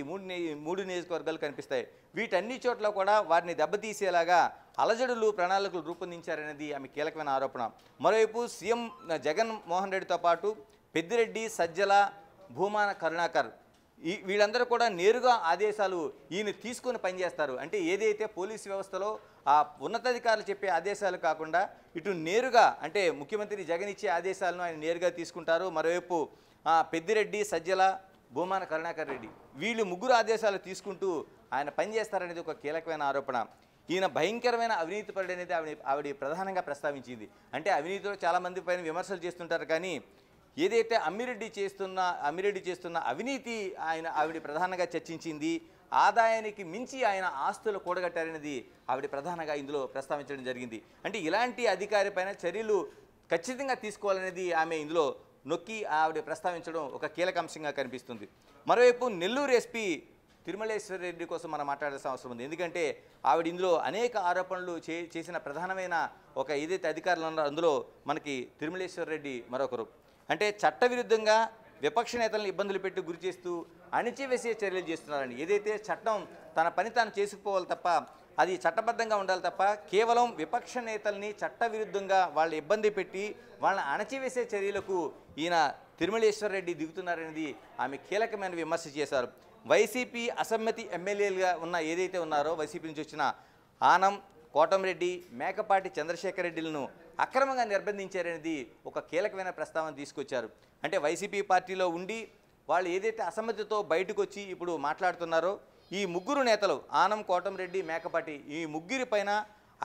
మూడు నియోజకవర్గాలు కనిపిస్తాయి. వీటన్ని చోట్ల కూడా వారిని దెబ్బతీసేలాగా అలజడులు, ప్రణాళికలు రూపొందించారనేది ఆమె కీలకమైన ఆరోపణ. మరోవైపు సీఎం జగన్మోహన్ రెడ్డితో పాటు పెద్దిరెడ్డి, సజ్జల, భూమాన కరుణాకర్ వీళ్ళందరూ కూడా నేరుగా ఆదేశాలు ఈయన తీసుకొని పనిచేస్తారు. అంటే ఏదైతే పోలీసు వ్యవస్థలో ఆ ఉన్నతాధికారులు చెప్పే ఆదేశాలు కాకుండా ఇటు నేరుగా అంటే ముఖ్యమంత్రి జగన్ ఇచ్చే ఆదేశాలను ఆయన నేరుగా తీసుకుంటారు. మరోవైపు పెద్దిరెడ్డి, సజ్జల, భూమాన కరుణాకర్ రెడ్డి వీళ్ళు ముగ్గురు ఆదేశాలు తీసుకుంటూ ఆయన పనిచేస్తారనేది ఒక కీలకమైన ఆరోపణ. ఈయన భయంకరమైన అవినీతి పరుడు అనేది ఆవిడ ప్రధానంగా ప్రస్తావించింది. అంటే అవినీతిలో చాలామంది పైన విమర్శలు చేస్తుంటారు, కానీ ఏదైతే అమ్మిరెడ్డి చేస్తున్న అవినీతి ఆవిడ ప్రధానంగా చర్చించింది. ఆదాయానికి మించి ఆయన ఆస్తులు కూడగట్టారనేది ఆవిడ ప్రధానంగా ఇందులో ప్రస్తావించడం జరిగింది. అంటే ఇలాంటి అధికారి పైన చర్యలు ఖచ్చితంగా తీసుకోవాలనేది ఆమె ఇందులో నొక్కి ఆవిడ ప్రస్తావించడం ఒక కీలక అంశంగా కనిపిస్తుంది. మరోవైపు నెల్లూరు ఎస్పీ తిరుమలేశ్వర రెడ్డి కోసం మనం మాట్లాడాల్సిన అవసరం ఉంది. ఎందుకంటే ఆవిడ ఇందులో అనేక ఆరోపణలు చేసిన ప్రధానమైన ఒక ఏదైతే అధికారులు ఉన్నారో అందులో మనకి తిరుమలేశ్వర రెడ్డి మరొకరు. అంటే చట్టవిరుద్ధంగా విపక్ష నేతలను ఇబ్బందులు పెట్టి గురి చేస్తూ అణిచివేసే చర్యలు చేస్తున్నారని, ఏదైతే చట్టం తన పని తాను చేసుకుపోవాలి తప్ప అది చట్టబద్ధంగా ఉండాలి తప్ప కేవలం విపక్ష నేతల్ని చట్టవిరుద్ధంగా వాళ్ళు ఇబ్బంది పెట్టి వాళ్ళని అణచివేసే చర్యలకు ఈయన తిరుమలేశ్వర రెడ్డి దిగుతున్నారనేది ఆమె కీలకమైన విమర్శ చేశారు. వైసీపీ అసమ్మతి ఎమ్మెల్యేలుగా ఉన్న ఏదైతే ఉన్నారో వైసీపీ నుంచి వచ్చిన ఆనం, కోటంరెడ్డి, మేకపాటి చంద్రశేఖర్ రెడ్డిలను అక్రమంగా నిర్బంధించారనేది ఒక కీలకమైన ప్రస్తావన తీసుకొచ్చారు. అంటే వైసీపీ పార్టీలో ఉండి వాళ్ళు ఏదైతే అసమ్మతితో బయటకు వచ్చి ఇప్పుడు మాట్లాడుతున్నారో ఈ ముగ్గురు నేతలు ఆనం, కోటంరెడ్డి, మేకపాటి ఈ ముగ్గురి పైన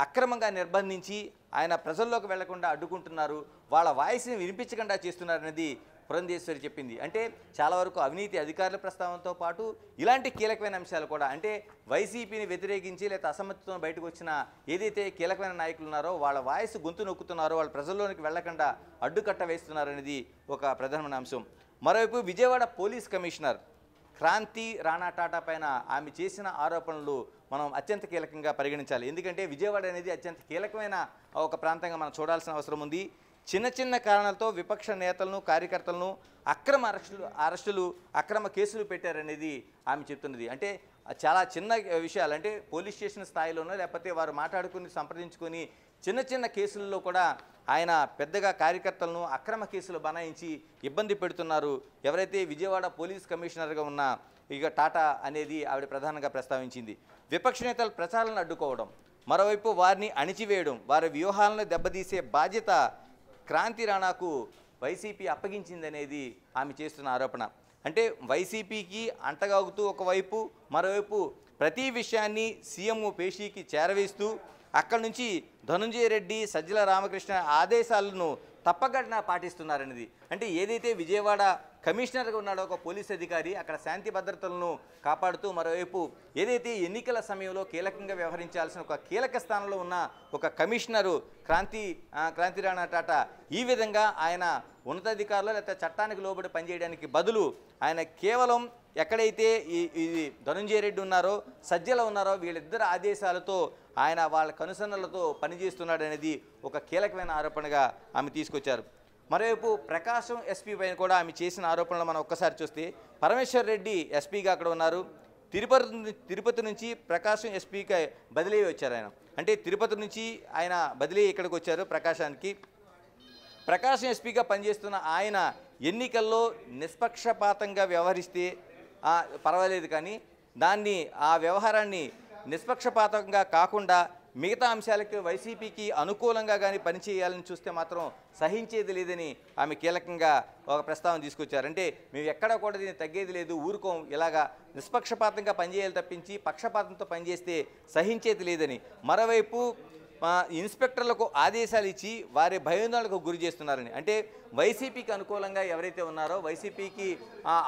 అక్రమంగా నిర్బంధించి ఆయన ప్రజల్లోకి వెళ్లకుండా అడ్డుకుంటున్నారు, వాళ్ళ వాయిస్ని వినిపించకుండా చేస్తున్నారనేది పురంధేశ్వరి చెప్పింది. అంటే చాలా వరకు అవినీతి అధికారుల ప్రస్తావనతో పాటు ఇలాంటి కీలకమైన అంశాలు కూడా, అంటే వైసీపీని వ్యతిరేకించి లేదా అసమ్మతితో బయటకు వచ్చిన ఏదైతే కీలకమైన నాయకులు ఉన్నారో వాళ్ళ వాయిస్ గొంతు నొక్కుతున్నారో వాళ్ళ ప్రజల్లోనికి వెళ్లకుండా అడ్డుకట్ట వేస్తున్నారనేది ఒక ప్రధానమైన అంశం. మరోవైపు విజయవాడ పోలీస్ కమిషనర్ క్రాంతి రాణా టాటా పైన ఆమె చేసిన ఆరోపణలు మనం అత్యంత కీలకంగా పరిగణించాలి. ఎందుకంటే విజయవాడ అనేది అత్యంత కీలకమైన ఒక ప్రాంతంగా మనం చూడాల్సిన అవసరం ఉంది. చిన్న చిన్న కారణాలతో విపక్ష నేతలను, కార్యకర్తలను అరెస్టులు, అక్రమ కేసులు పెట్టారనేది ఆమె చెప్తున్నది. అంటే చాలా చిన్న విషయాలు, అంటే పోలీస్ స్టేషన్ స్థాయిలోనో లేకపోతే వారు మాట్లాడుకుని సంప్రదించుకొని చిన్న చిన్న కేసుల్లో కూడా ఆయన పెద్దగా కార్యకర్తలను అక్రమ కేసులు బనాయించి ఇబ్బంది పెడుతున్నారు. ఎవరైతే విజయవాడ పోలీస్ కమిషనర్గా ఉన్న టాటా అనేది ఆవిడ ప్రధానంగా ప్రస్తావించింది. విపక్ష నేతల ప్రచారాలను అడ్డుకోవడం, మరోవైపు వారిని అణిచివేయడం, వారి వ్యూహాలను దెబ్బతీసే బాధ్యత క్రాంతి రాణాకు వైసీపీ అప్పగించిందనేది ఆమె చేస్తున్న ఆరోపణ. అంటే వైసీపీకి అంటగాగుతూ ఒకవైపు, మరోవైపు ప్రతి విషయాన్ని సీఎం పేషీకి చేరవేస్తూ అక్కడి నుంచి ధనుంజయ రెడ్డి, సజ్జల రామకృష్ణ ఆదేశాలను తప్పకుండా పాటిస్తున్నారనేది. అంటే ఏదైతే విజయవాడ కమిషనర్గా ఉన్నాడో ఒక పోలీస్ అధికారి అక్కడ శాంతి భద్రతలను కాపాడుతూ, మరోవైపు ఏదైతే ఎన్నికల సమయంలో కీలకంగా వ్యవహరించాల్సిన ఒక కీలక స్థానంలో ఉన్న ఒక కమిషనరు క్రాంతి రాణా టాటా ఈ విధంగా ఆయన ఉన్నతాధికారులు లేకపోతే చట్టానికి లోబడి పనిచేయడానికి బదులు ఆయన కేవలం ఎక్కడైతే ఈ ధనుంజయ రెడ్డి ఉన్నారో, సజ్జల ఉన్నారో వీళ్ళిద్దరు ఆదేశాలతో ఆయన వాళ్ళ కనుసన్నలతో పనిచేస్తున్నాడనేది ఒక కీలకమైన ఆరోపణగా ఆమె తీసుకొచ్చారు. మరోవైపు ప్రకాశం ఎస్పీ పైన కూడా ఆమె చేసిన ఆరోపణలు మనం ఒక్కసారి చూస్తే, పరమేశ్వర్ రెడ్డి ఎస్పీగా అక్కడ ఉన్నారు. తిరుపతి నుంచి ప్రకాశం ఎస్పీకి బదిలీ వచ్చారు ఆయన. అంటే తిరుపతి నుంచి ఆయన బదిలీ ఇక్కడికి వచ్చారు ప్రకాశానికి. ప్రకాశం ఎస్పీగా పనిచేస్తున్న ఆయన ఎన్నికల్లో నిష్పక్షపాతంగా వ్యవహరిస్తే పర్వాలేదు, కానీ ఆ వ్యవహారాన్ని నిష్పక్షపాతంగా కాకుండా మిగతా అంశాలకు వైసీపీకి అనుకూలంగా కానీ పనిచేయాలని చూస్తే మాత్రం సహించేది లేదని ఆమె కీలకంగా ఒక ప్రస్తావన తీసుకొచ్చారు. అంటే మేము ఎక్కడా కూడా దీన్ని తగ్గేది లేదు, ఊరుకోం, ఇలాగా నిష్పక్షపాతంగా పనిచేయాలి తప్పించి పక్షపాతంతో పనిచేస్తే సహించేది లేదని. మరోవైపు ఇన్స్పెక్టర్లకు ఆదేశాలు ఇచ్చి వారి భయోందోళనకు గురి చేస్తున్నారని. అంటే వైసీపీకి అనుకూలంగా ఎవరైతే ఉన్నారో వైసీపీకి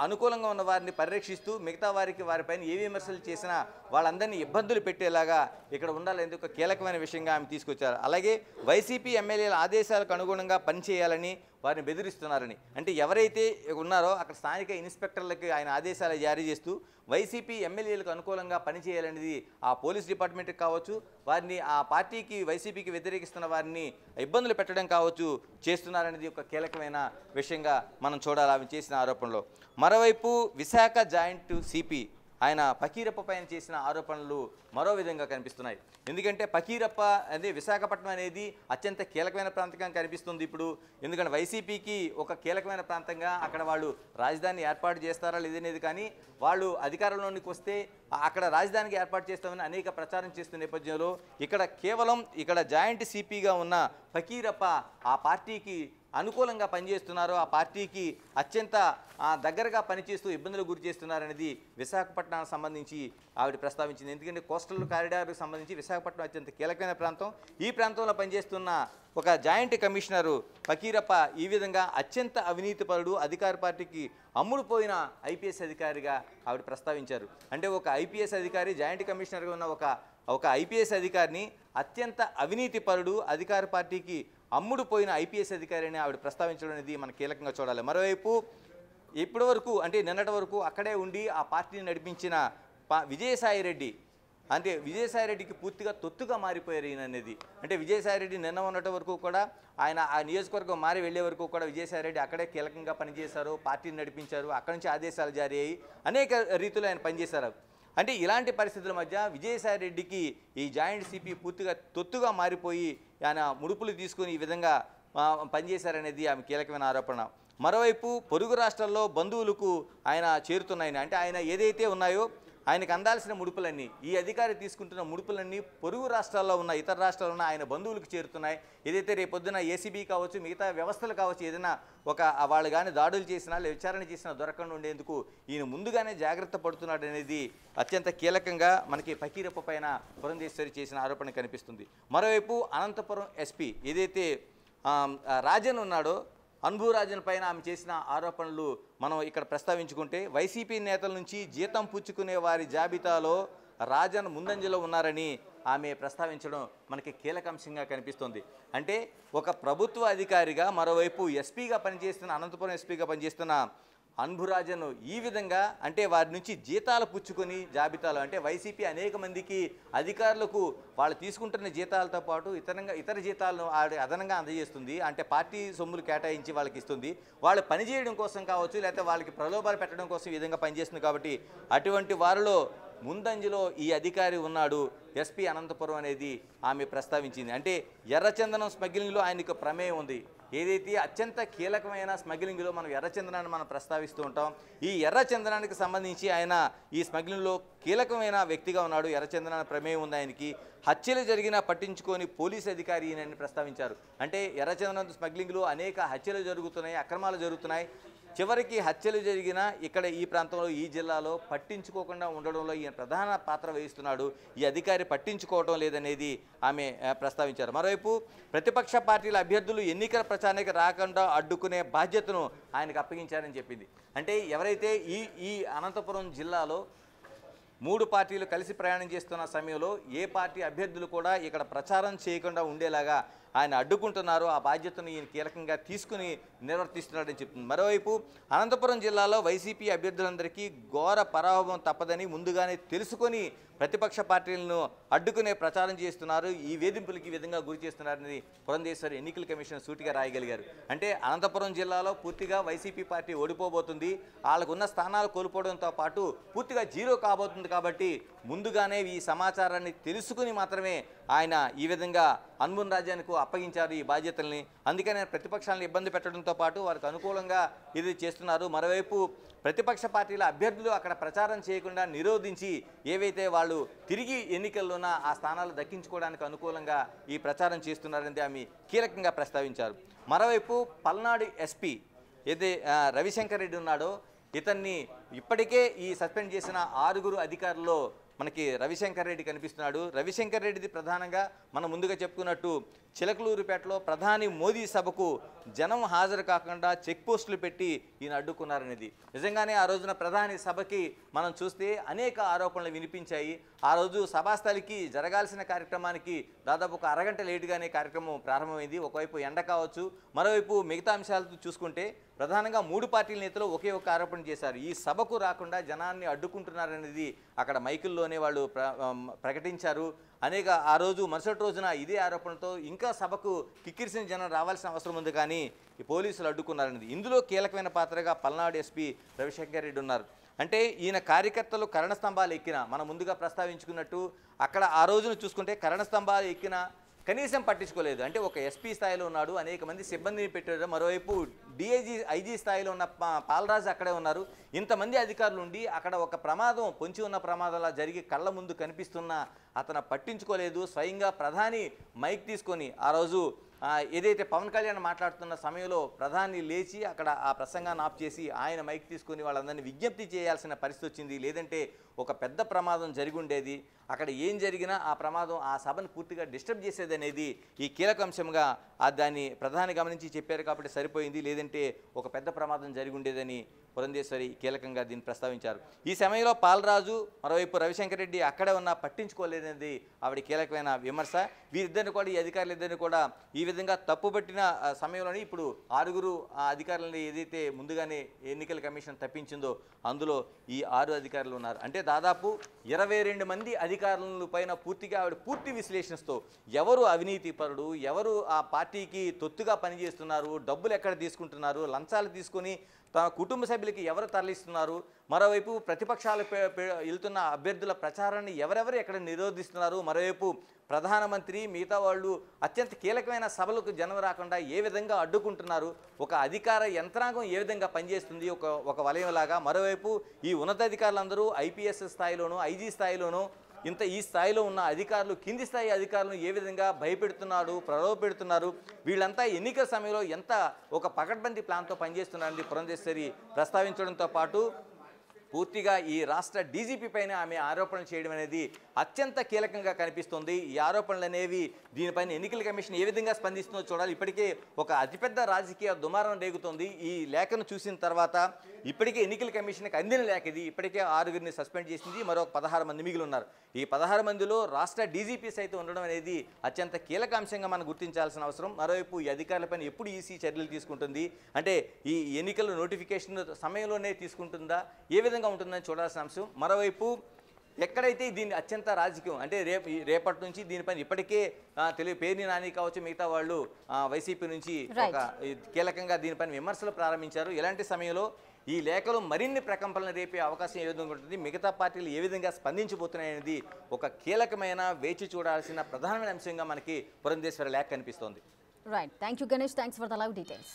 అనుకూలంగా ఉన్న వారిని పరిరక్షిస్తూ మిగతా వారిపైన ఏ విమర్శలు చేసినా వాళ్ళందరినీ ఇబ్బందులు పెట్టేలాగా ఇక్కడ ఉండాలని ఒక కీలకమైన విషయంగా ఆమె తీసుకొచ్చారు. అలాగే వైసీపీ ఎమ్మెల్యేల ఆదేశాలకు అనుగుణంగా పనిచేయాలని వారిని బెదిరిస్తున్నారని. అంటే ఎవరైతే ఉన్నారో అక్కడ స్థానిక ఇన్స్పెక్టర్లకి ఆయన ఆదేశాలు జారీ చేస్తూ వైసీపీ ఎమ్మెల్యేలకు అనుకూలంగా పనిచేయాలనేది ఆ పోలీస్ డిపార్ట్మెంట్కి కావచ్చు, వారిని ఆ పార్టీకి వైసీపీకి వ్యతిరేకిస్తున్న వారిని ఇబ్బందులు పెట్టడం కావచ్చు చేస్తున్నారనేది ఒక కీలకమైన విషయంగా మనం చూడాలి ఆమె చేసిన ఆరోపణలో. మరోవైపు విశాఖ జాయింట్ సిపి ఆయన పకీరప్ప పైన చేసిన ఆరోపణలు మరో విధంగా కనిపిస్తున్నాయి. ఎందుకంటే పకీరప్ప అదే విశాఖపట్నం అనేది అత్యంత కీలకమైన ప్రాంతంగా కనిపిస్తుంది ఇప్పుడు. ఎందుకంటే వైసీపీకి ఒక కీలకమైన ప్రాంతంగా అక్కడ వాళ్ళు రాజధాని ఏర్పాటు చేస్తారా లేదనేది, కానీ వాళ్ళు అధికారంలోనికి వస్తే అక్కడ రాజధానికి ఏర్పాటు చేస్తామని అనేక ప్రచారం చేస్తున్న నేపథ్యంలో ఇక్కడ జాయింట్ సిపిగా ఉన్న పకీరప్ప ఆ పార్టీకి అనుకూలంగా పనిచేస్తున్నారో ఆ పార్టీకి అత్యంత దగ్గరగా పనిచేస్తూ ఇబ్బందులు గురి చేస్తున్నారనేది విశాఖపట్నానికి సంబంధించి ఆవిడ ప్రస్తావించింది. ఎందుకంటే కోస్టల్ కారిడార్కి సంబంధించి విశాఖపట్నం అత్యంత కీలకమైన ప్రాంతం. ఈ ప్రాంతంలో పనిచేస్తున్న ఒక జాయింట్ కమిషనరు పకీరప్ప ఈ విధంగా అత్యంత అవినీతిపరుడు, అధికార పార్టీకి అమ్ముడుపోయిన ఐపీఎస్ అధికారిగా ఆవిడ ప్రస్తావించారు. అంటే ఒక ఐపీఎస్ అధికారి జాయింట్ కమిషనర్గా ఉన్న ఒక ఐపీఎస్ అధికారిని అత్యంత అవినీతిపరుడు, అధికార పార్టీకి అమ్ముడుపోయిన ఐపీఎస్ అధికారి అని ఆవిడ ప్రస్తావించడం అనేది మనం కీలకంగా చూడాలి. మరోవైపు ఇప్పటి వరకు అంటే నిన్నటి వరకు అక్కడే ఉండి ఆ పార్టీని నడిపించిన విజయసాయిరెడ్డికి పూర్తిగా తొత్తుగా మారిపోయారు ఈయన అనేది. అంటే విజయసాయిరెడ్డి నిన్న ఉన్నటి వరకు కూడా ఆయన ఆ నియోజకవర్గం మారి వెళ్లే వరకు కూడా విజయసాయిరెడ్డి అక్కడే కీలకంగా పనిచేశారు, పార్టీని నడిపించారు, అక్కడి నుంచి ఆదేశాలు జారీ అయ్యి అనేక రీతిలో ఆయన పనిచేశారు. అంటే ఇలాంటి పరిస్థితుల మధ్య విజయసాయిరెడ్డికి ఈ జాయింట్ సిపి పూర్తిగా తొత్తుగా మారిపోయి ఆయన ముడుపులు తీసుకుని ఈ విధంగా పనిచేశారనేది ఆమె కీలకమైన ఆరోపణ. మరోవైపు పొరుగు రాష్ట్రాల్లో బంధువులకు ఆయన చేరుతున్నాయని, అంటే ఆయన ఏదైతే ఉన్నాయో ఆయనకు అందాల్సిన ముడుపులన్నీ, ఈ అధికారి తీసుకుంటున్న ముడుపులన్నీ పొరుగు రాష్ట్రాల్లో ఉన్న ఇతర రాష్ట్రాల్లో ఉన్న ఆయన బంధువులకు చేరుతున్నాయి. ఏదైతే రేపొద్దున ఏసీబీ కావచ్చు, మిగతా వ్యవస్థలు కావచ్చు, ఏదైనా వాళ్ళు కానీ దాడులు చేసినా లేదా విచారణ చేసినా దొరకకుండా ఉండేందుకు ఈయన ముందుగానే జాగ్రత్త పడుతున్నాడు అనేది అత్యంత కీలకంగా మనకి పకీరప్ప పైన పురంధేశ్వరి చేసిన ఆరోపణ కనిపిస్తుంది. మరోవైపు అనంతపురం ఎస్పీ ఏదైతే రాజన్ ఉన్నాడో అన్బురాజన్ పైన ఆమె చేసిన ఆరోపణలు మనం ఇక్కడ ప్రస్తావించుకుంటే వైసీపీ నేతల నుంచి జీతం పుచ్చుకునే వారి జాబితాలో రాజన్ ముందంజలో ఉన్నారని ఆమె ప్రస్తావించడం మనకి కీలక అంశంగా కనిపిస్తుంది. అంటే ఒక ప్రభుత్వ అధికారిగా మరోవైపు ఎస్పీగా పనిచేస్తున్న అనంతపురం ఎస్పీగా పనిచేస్తున్న అన్బురాజన్ ఈ విధంగా అంటే వారి నుంచి జీతాలు పుచ్చుకొని జాబితాలు, అంటే వైసీపీ అనేక మందికి అధికారులకు వాళ్ళు తీసుకుంటున్న జీతాలతో పాటు ఇతర జీతాలను అదనంగా అందజేస్తుంది. అంటే పార్టీ సొమ్ములు కేటాయించి వాళ్ళకి ఇస్తుంది. వాళ్ళు పనిచేయడం కోసం కావచ్చు, లేకపోతే వాళ్ళకి ప్రలోభాలు పెట్టడం కోసం ఈ విధంగా పనిచేస్తుంది. కాబట్టి అటువంటి వారిలో ముందంజలో ఈ అధికారి ఉన్నాడు ఎస్పీ అనంతపురం అనేది ఆమె ప్రస్తావించింది. అంటే ఎర్రచందనం స్మగ్లింగ్లో ఆయనకు ప్రమేయం ఉంది. ఏదైతే అత్యంత కీలకమైన స్మగ్లింగ్లో మనం ఎర్రచందనాన్ని మనం ప్రస్తావిస్తూ ఉంటాం. ఈ ఎర్రచందనానికి సంబంధించి ఆయన ఈ స్మగ్లింగ్లో కీలకమైన వ్యక్తిగా ఉన్నాడు. ఎర్రచందనాన్ని ప్రమేయం ఉంది ఆయనకి. హత్యలు జరిగినా పట్టించుకొని పోలీసు అధికారి ఈయనని ప్రస్తావించారు. అంటే ఎర్రచందనం స్మగ్లింగ్లో అనేక హత్యలు జరుగుతున్నాయి, అక్రమాలు జరుగుతున్నాయి. చివరికి హత్యలు జరిగినా ఇక్కడ ఈ ప్రాంతంలో ఈ జిల్లాలో పట్టించుకోకుండా ఉండడంలో ఈయన ప్రధాన పాత్ర వహిస్తున్నాడు. ఈ అధికారి పట్టించుకోవడం లేదనేది ఆమె ప్రస్తావించారు. మరోవైపు ప్రతిపక్ష పార్టీల అభ్యర్థులు ఎన్నికల ప్రచారానికి రాకుండా అడ్డుకునే బాధ్యతను ఆయనకు అప్పగించారని చెప్పింది. అంటే ఎవరైతే ఈ అనంతపురం జిల్లాలో 3 పార్టీలు కలిసి ప్రయాణం చేస్తున్న సమయంలో ఏ పార్టీ అభ్యర్థులు కూడా ఇక్కడ ప్రచారం చేయకుండా ఉండేలాగా ఆయన అడ్డుకుంటున్నారో ఆ బాధ్యతను ఈయన కీలకంగా తీసుకుని నిర్వర్తిస్తున్నాడని చెప్తుంది. మరోవైపు అనంతపురం జిల్లాలో వైసీపీ అభ్యర్థులందరికీ ఘోర పరాభవం తప్పదని ముందుగానే తెలుసుకొని ప్రతిపక్ష పార్టీలను అడ్డుకునే ప్రచారం చేస్తున్నారు, ఈ వేధింపులకి ఈ విధంగా గురి చేస్తున్నారని పురంధేశ్వరి ఎన్నికల కమిషన్ సూటిగా రాయగలిగారు. అంటే అనంతపురం జిల్లాలో పూర్తిగా వైసీపీ పార్టీ ఓడిపోబోతుంది, వాళ్ళకున్న స్థానాలు కోల్పోవడంతో పాటు పూర్తిగా జీరో కాబోతుంది. కాబట్టి ముందుగానే ఈ సమాచారాన్ని తెలుసుకుని మాత్రమే ఆయన ఈ విధంగా అన్మున్ రాజానికి అప్పగించారు ఈ బాధ్యతల్ని. అందుకని ప్రతిపక్షాలను ఇబ్బంది పెట్టడంతో పాటు వారికి అనుకూలంగా ఇది చేస్తున్నారు. మరోవైపు ప్రతిపక్ష పార్టీల అభ్యర్థులు అక్కడ ప్రచారం చేయకుండా నిరోధించి ఏవైతే వాళ్ళు తిరిగి ఎన్నికల్లోన ఆ స్థానాలు దక్కించుకోవడానికి అనుకూలంగా ఈ ప్రచారం చేస్తున్నారని ఆమె కీలకంగా ప్రస్తావించారు. మరోవైపు పల్నాడు ఎస్పీ ఏదైతే రవిశంకర్ రెడ్డి ఉన్నాడో ఇతన్ని ఇప్పటికే ఈ సస్పెండ్ చేసిన 6 అధికారుల్లో మనకి రవిశంకర్ రెడ్డి కనిపిస్తున్నాడు. రవిశంకర్ రెడ్డిది ప్రధానంగా మనం ముందుగా చెప్పుకున్నట్టు చిలకలూరుపేటలో ప్రధాని మోదీ సభకు జనం హాజరు కాకుండా చెక్ పోస్టులు పెట్టి ఈయన అడ్డుకున్నారనేది. నిజంగానే ఆ రోజున ప్రధాని సభకి మనం చూస్తే అనేక ఆరోపణలు వినిపించాయి. ఆ రోజు సభాస్థలికి జరగాల్సిన కార్యక్రమానికి దాదాపు ఒక అరగంట లేటుగానే కార్యక్రమం ప్రారంభమైంది. ఒకవైపు ఎండ కావచ్చు, మరోవైపు మిగతా అంశాలతో చూసుకుంటే ప్రధానంగా 3 పార్టీల నేతలు ఒకే ఒక ఆరోపణ చేశారు. ఈ సభకు రాకుండా జనాన్ని అడ్డుకుంటున్నారనేది అక్కడ మైకుల్లోనే వాళ్ళు ప్రకటించారు. ఆ రోజు మరుసటి రోజున ఇదే ఆరోపణతో ఇంకా సభకు కిక్కిరిసిన జనం రావాల్సిన అవసరం ఉంది, కానీ ఈ పోలీసులు అడ్డుకున్నారనేది. ఇందులో కీలకమైన పాత్రగా పల్నాడు ఎస్పీ రవిశంకర్ రెడ్డి ఉన్నారు. అంటే ఈయన కార్యకర్తలు కరణ స్తంభాలు ఎక్కిన, మనం ముందుగా ప్రస్తావించుకున్నట్టు అక్కడ ఆ రోజున చూసుకుంటే కరణ స్తంభాలు ఎక్కిన కనీసం పట్టించుకోలేదు. అంటే ఒక ఎస్పీ స్థాయిలో ఉన్నాడు, అనేక మంది సిబ్బందిని పెట్టారు. మరోవైపు ఐజీ స్థాయిలో ఉన్న పాలరాజు అక్కడే ఉన్నారు. ఇంతమంది అధికారులు ఉండి అక్కడ ఒక ప్రమాదం పొంచి ఉన్న ప్రమాదంలా జరిగి కళ్ళ ముందు కనిపిస్తున్న అతను పట్టించుకోలేదు. స్వయంగా ప్రధాని మైక్ తీసుకొని ఆ రోజు ఏదైతే పవన్ కళ్యాణ్ మాట్లాడుతున్న సమయంలో ప్రధాని లేచి అక్కడ ఆ ప్రసంగాన్ని ఆఫ్ చేసి ఆయన మైక్ తీసుకొని వాళ్ళందరినీ విజ్ఞప్తి చేయాల్సిన పరిస్థితి వచ్చింది. లేదంటే ఒక పెద్ద ప్రమాదం జరిగి ఉండేది. అక్కడ ఏం జరిగినా ఆ ప్రమాదం ఆ సభను పూర్తిగా డిస్టర్బ్ చేసేది అనేది ఈ కీలక అంశంగా దాన్ని ప్రధాని గమనించి చెప్పారు కాబట్టి సరిపోయింది. లేదంటే ఒక పెద్ద ప్రమాదం జరిగి ఉండేదని పురంధేశ్వరి కీలకంగా దీన్ని ప్రస్తావించారు. ఈ సమయంలో పాలరాజు మరోవైపు రవిశంకర్ రెడ్డి అక్కడే ఉన్నా పట్టించుకోలేదనేది ఆవిడ కీలకమైన విమర్శ. వీరిద్దరిని కూడా ఈ అధికారులిద్దరిని కూడా ఈ విధంగా తప్పుపట్టిన సమయంలోనే ఇప్పుడు 6 అధికారులని ఏదైతే ముందుగానే ఎన్నికల కమిషన్ తప్పించిందో అందులో ఈ 6 అధికారులు ఉన్నారు. అంటే దాదాపు 22 మంది అధికారుల పైన పూర్తిగా ఆవిడ పూర్తి విశ్లేషణతో ఎవరు అవినీతి పరుడు, ఎవరు ఆ పార్టీకి తొత్తుగా పనిచేస్తున్నారు, డబ్బులు ఎక్కడ తీసుకుంటున్నారు, లంచాలు తీసుకొని తమ కుటుంబ సభ్యులకి ఎవరు తరలిస్తున్నారు, మరోవైపు ప్రతిపక్షాలు వెళ్తున్న అభ్యర్థుల ప్రచారాన్ని ఎవరెవరు ఎక్కడ నిరోధిస్తున్నారు, మరోవైపు ప్రధానమంత్రి మిగతా వాళ్ళు అత్యంత కీలకమైన సభలకు జనం రాకుండా ఏ విధంగా అడ్డుకుంటున్నారు, ఒక అధికార యంత్రాంగం ఏ విధంగా పనిచేస్తుంది ఒక వలయంలాగా, మరోవైపు ఈ ఉన్నతాధికారులందరూ ఐపీఎస్ స్థాయిలోనూ ఐజీ స్థాయిలోనూ ఈ స్థాయిలో ఉన్న అధికారులు కింది స్థాయి అధికారులను ఏ విధంగా భయపెడుతున్నాడు, ప్రలోభపెడుతున్నారు, వీళ్ళంతా ఎన్నికల సమయంలో ఎంత ఒక పకడ్బందీ ప్లాన్తో పనిచేస్తున్నారని పురంధేశ్వరి ప్రస్తావించడంతో పాటు పూర్తిగా ఈ రాష్ట్ర డీజీపీ పైన ఆమె ఆరోపణలు చేయడం అనేది అత్యంత కీలకంగా కనిపిస్తుంది. ఈ ఆరోపణలు అనేవి దీనిపైన ఎన్నికల కమిషన్ ఏ విధంగా స్పందిస్తుందో చూడాలి. ఇప్పటికే ఒక అతిపెద్ద రాజకీయ దుమారం రేగుతోంది. ఈ లేఖను చూసిన తర్వాత ఇప్పటికే ఎన్నికల కమిషన్కి అందిన లేఖ ఇది. ఇప్పటికే 6 సస్పెండ్ చేసింది, మరొక 16 మంది మిగిలి ఉన్నారు. ఈ 16 మందిలో రాష్ట్ర డీజీపీ సైతం ఉండడం అనేది అత్యంత కీలక అంశంగా మనం గుర్తించాల్సిన అవసరం. మరోవైపు ఈ అధికారులపైన ఎప్పుడు ఈసీ చర్యలు తీసుకుంటుంది, అంటే ఈ ఎన్నికల నోటిఫికేషన్ సమయంలోనే తీసుకుంటుందా, ఏ విధంగా ఉంటుందని చూడాల్సిన అంశం. మరోవైపు ఎక్కడైతే దీన్ని అత్యంత రాజకీయం అంటే రేపటి నుంచి దీనిపైన ఇప్పటికే పేర్ని నాని కావచ్చు మిగతా వాళ్ళు వైసీపీ నుంచి ఒక కీలకంగా దీనిపైన విమర్శలు ప్రారంభించారు. ఇలాంటి సమయంలో ఈ లేఖలు మరిన్ని ప్రకంపనలు రేపే అవకాశం ఏ విధంగా ఉంటుంది, మిగతా పార్టీలు ఏ విధంగా స్పందించబోతున్నాయనేది ఒక కీలకమైన వేచి చూడాల్సిన ప్రధానమైన అంశంగా మనకి పురంధేశ్వరి లేఖ కనిపిస్తోంది. Right, thank you Ganesh, thanks for the live details.